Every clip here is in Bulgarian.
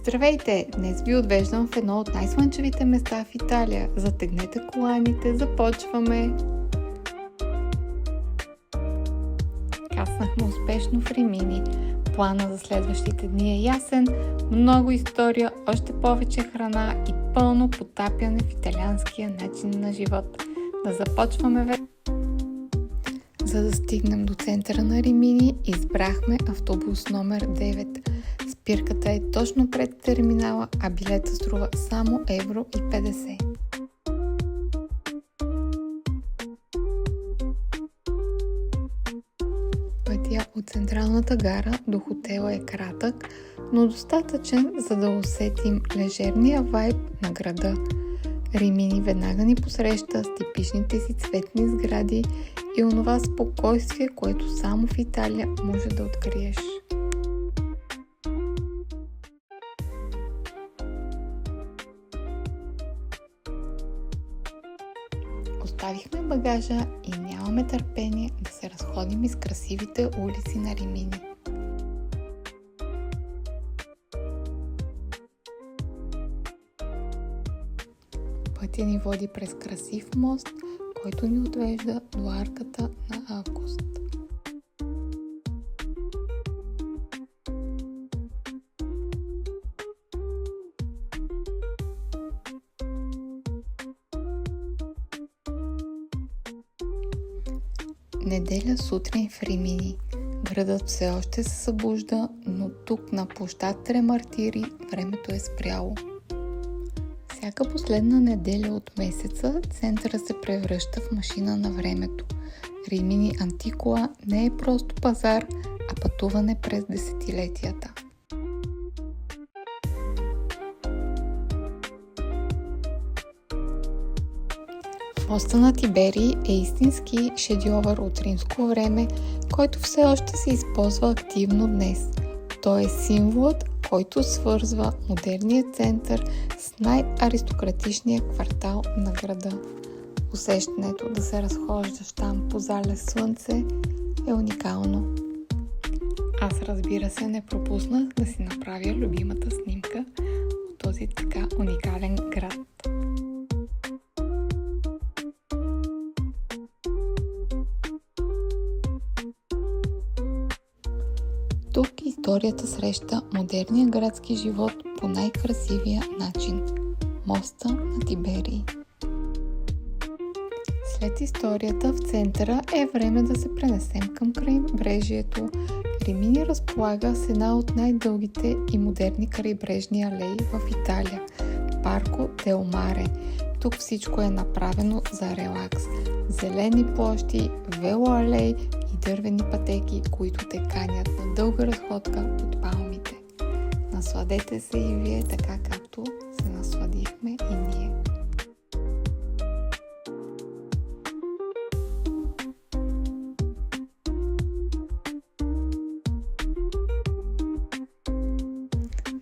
Здравейте! Днес ви отвеждам в едно от най-слънчевите места в Италия. Затегнете коланите, започваме! Каснахме успешно в Римини. Плана за следващите дни е ясен, много история, още повече храна и пълно потапяне в италианския начин на живот. Да започваме вече! За да стигнем до центъра на Римини, избрахме автобус номер 9. Спирката е точно пред терминала, а билета струва само евро и 50. Пътя от централната гара до хотела е кратък, но достатъчен, за да усетим лежерния вайб на града. Римини веднага ни посреща с типичните си цветни сгради и онова спокойствие, което само в Италия може да откриеш. Оставихме багажа и нямаме търпение да се разходим из красивите улици на Римини. Пътя ни води през красив мост, който ни отвежда до арката на Август. Неделя сутрин в Римини. Градът все още се събужда, но тук на площад Тре Мартири времето е спряло. Всяка последна неделя от месеца центъра се превръща в машина на времето. Римини Антикуа не е просто пазар, а пътуване през десетилетията. Моста на Тиберий е истински шедьовър от римско време, който все още се използва активно днес. Той е символът, който свързва модерния център с най-аристократичния квартал на града. Усещането да се разхождаш там по залез слънце е уникално. Аз, разбира се, не пропуснах да си направя любимата снимка от този така уникален град. Тук историята среща модерния градски живот по най-красивия начин – моста на Тиберий. След историята в центъра е време да се пренесем към крайбрежието. Римини разполага с една от най-дългите и модерни крайбрежни алеи в Италия – Парко del Mare. Тук всичко е направено за релакс. Зелени площи, велоалеи и дървени пътеки, които те канят на дълга разходка под палмите. Насладете се и вие така, както се насладихме и ние.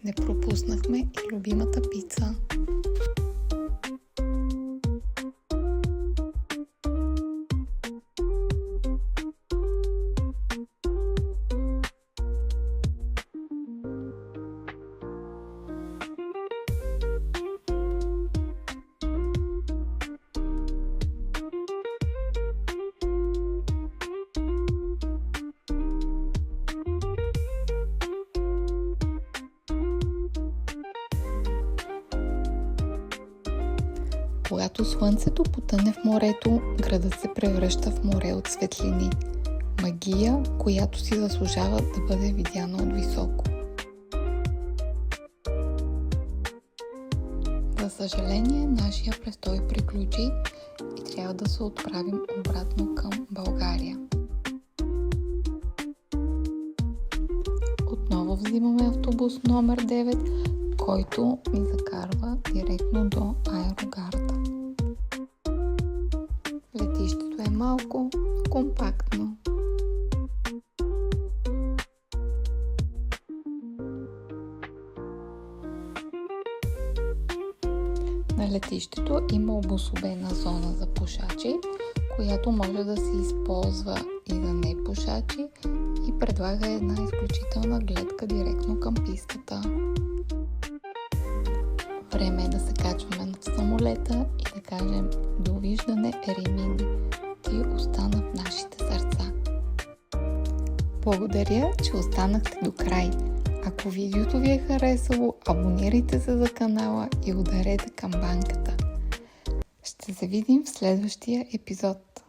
Не пропуснахме и любимата пица. Когато слънцето потъне в морето, градът се превръща в море от светлини. Магия, която си заслужава да бъде видяна от високо. За съжаление, нашия престой приключи и трябва да се отправим обратно към България. Отново взимаме автобус номер 9, който ни закарва директно до аерогарата. Летището е малко, компактно. На летището има обособена зона за пушачи, която може да се използва и за непушачи и предлага една изключителна гледка директно към пистата. Време е да се качваме на самолета и да кажем довиждане, Римини. Ти остана в нашите сърца. Благодаря, че останахте до край. Ако видеото ви е харесало, абонирайте се за канала и ударете камбанката. Ще се видим в следващия епизод.